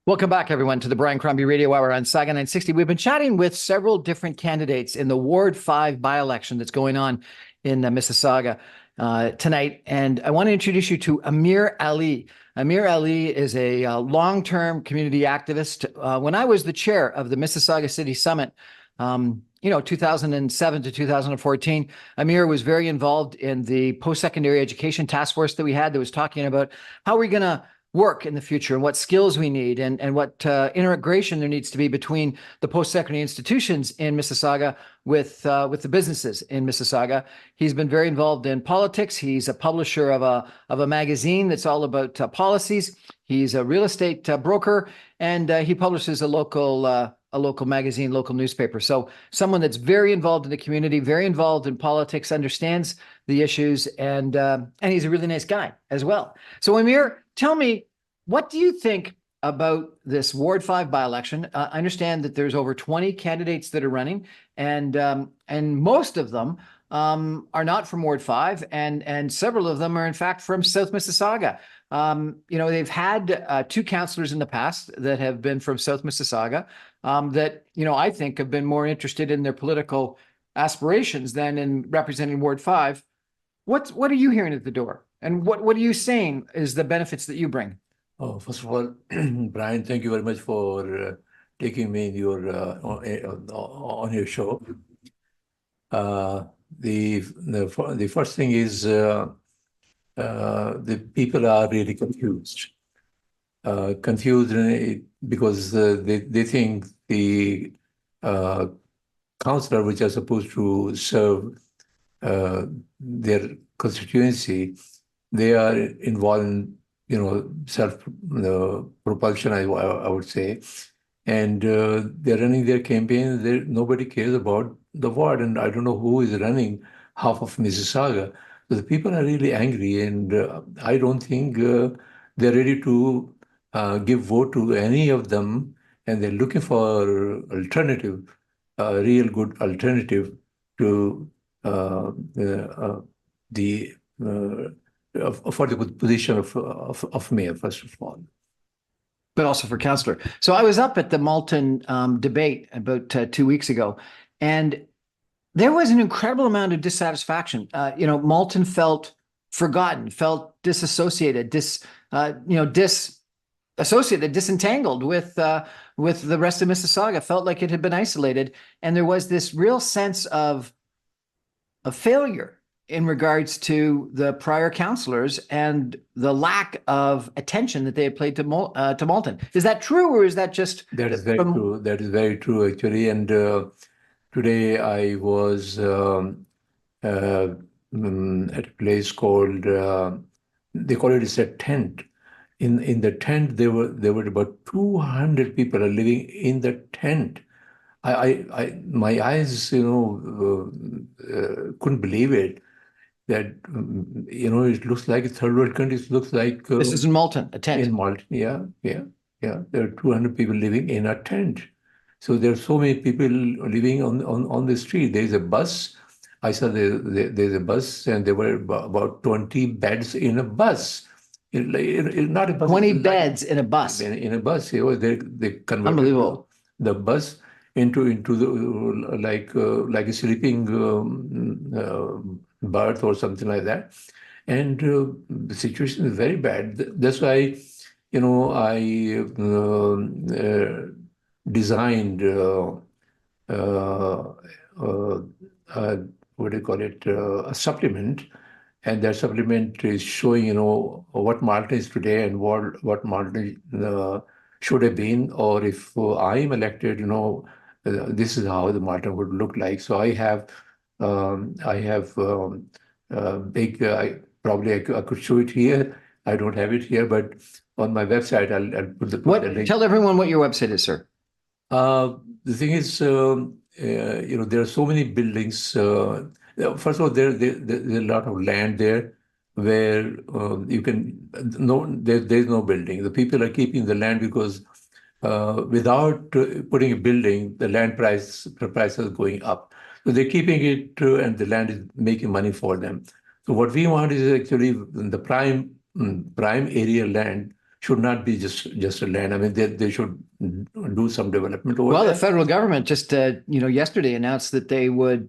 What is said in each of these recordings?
Welcome back, everyone, to the Brian Crombie Radio Hour on Saga 960. We've been chatting with several different candidates in the Ward 5 by-election that's going on in Mississauga tonight. And I want to introduce you to Amir Ali. Amir Ali is a long-term community activist. When I was the chair of the Mississauga City Summit, 2007 to 2014, Amir was very involved in the post-secondary education task force that we had that was talking about how we're going to work in the future and what skills we need and what integration there needs to be between the post-secondary institutions in Mississauga with the businesses in Mississauga. He's been very involved in politics. He's a publisher of a magazine that's all about policies. He's a real estate broker, and he publishes a local magazine, local newspaper. So someone that's very involved in the community, very involved in politics, understands the issues, and he's a really nice guy as well. So Amir, tell me, what do you think about this Ward 5 by-election? I understand that there's over 20 candidates that are running, and most of them are not from Ward 5, and several of them are in fact from South Mississauga. They've had two councillors in the past that have been from South Mississauga that I think have been more interested in their political aspirations than in representing Ward 5. What are you hearing at the door? And what are you saying is the benefits that you bring? Oh, first of all, Brian, thank you very much for taking me in your on your show. The first thing is the people are really confused. Because they think the councillor, which are supposed to serve their constituency, they are involved in self-propulsion, I would say, and they're running their campaign. Nobody cares about the ward, and I don't know who is running half of Mississauga. So the people are really angry, and I don't think they're ready to give vote to any of them, and they're looking for alternative, real good alternative to for the position of mayor, first of all. But also for councillor. So I was up at the Malton debate about 2 weeks ago, and there was an incredible amount of dissatisfaction. Malton felt forgotten, felt disassociated, disentangled with the rest of Mississauga, felt like it had been isolated. And there was this real sense of failure in regards to the prior councillors and the lack of attention that they had played to Malton. Is that true, or is that just... That is very true. That is very true, actually. And today I was at a place called, they call it a tent. In the tent, there were about 200 people are living in the tent. My eyes, couldn't believe it. That it looks like a third world country. It looks like this is in Malton, a tent. In Malton, yeah. There are 200 people living in a tent. So there are so many people living on the street. There's a bus. I saw there's a bus, and there were about 20 beds in a bus. Not a bus. 20 beds in a bus. In a bus. They converted Unbelievable. The bus into the like a sleeping birth or something like that, and the situation is very bad. That's why I designed what do you call it, a supplement, and that supplement is showing what Malton is today and what Malton should have been, or if I'm elected, this is how the Malton would look like. So I have big. I could show it here. I don't have it here, but on my website, I'll put the link. Tell everyone what your website is, sir. The thing is, there are so many buildings. First of all, there's a lot of land there where you can there's no building. The people are keeping the land because without putting a building, the land price is going up. So they're keeping it, and the land is making money for them. So what we want is actually the prime area land should not be just a land. I mean, they should do some development over Well, there. the federal government just, yesterday announced that they would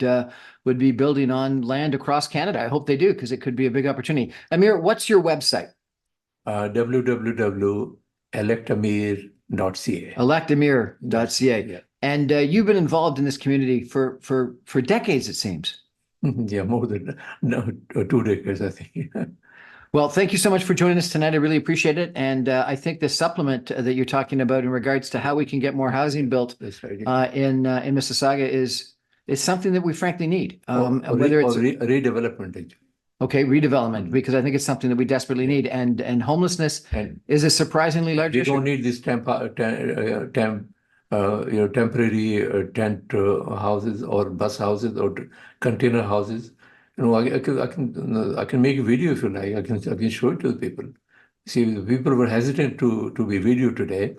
be building on land across Canada. I hope they do, because it could be a big opportunity. Amir, what's your website? www.electamir.ca. Electamir.ca. Yeah. And you've been involved in this community for decades, it seems. Yeah, more than 2 decades, I think. Well, thank you so much for joining us tonight. I really appreciate it. And I think the supplement that you're talking about in regards to how we can get more housing built That's right. in Mississauga is something that we frankly need. Or Whether it's redevelopment, actually. okay, redevelopment, because I think it's something that we desperately need. And homelessness And is a surprisingly large we issue. don't need this temporary tent houses or bus houses or container houses. I can make a video if you like. I can show it to the people. See, the people were hesitant to be videoed today,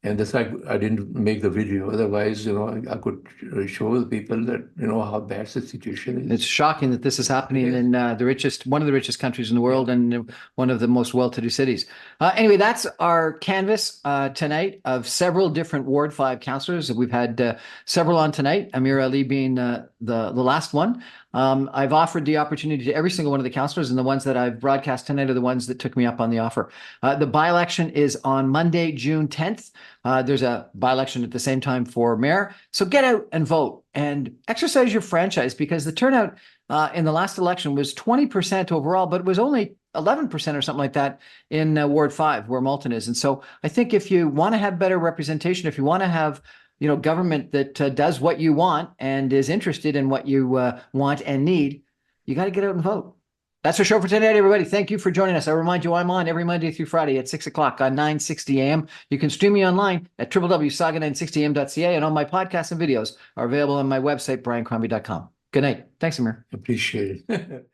and that's why I didn't make the video. Otherwise, I could show the people that how bad the situation is. It's shocking that this is happening in one of the richest countries in the world, and one of the most well-to-do cities. Anyway, that's our canvas tonight of several different Ward 5 councillors. We've had several on tonight, Amir Ali being the last one. I've offered the opportunity to every single one of the councillors, and the ones that I've broadcast tonight are the ones that took me up on the offer. The by-election is on Monday, June 10th. There's a by-election at the same time for mayor. So get out and vote and exercise your franchise, because the turnout in the last election was 20% overall, but it was only 11% or something like that in Ward 5, where Malton is. And so I think if you want to have better representation, if you want to have government that does what you want and is interested in what you want and need, you got to get out and vote. That's our show for tonight, everybody. Thank you for joining us. I remind you, I'm on every Monday through Friday at 6 o'clock on 960 AM. You can stream me online at www.saga960am.ca, and all my podcasts and videos are available on my website, briancrombie.com. Good night. Thanks, Amir. Appreciate it.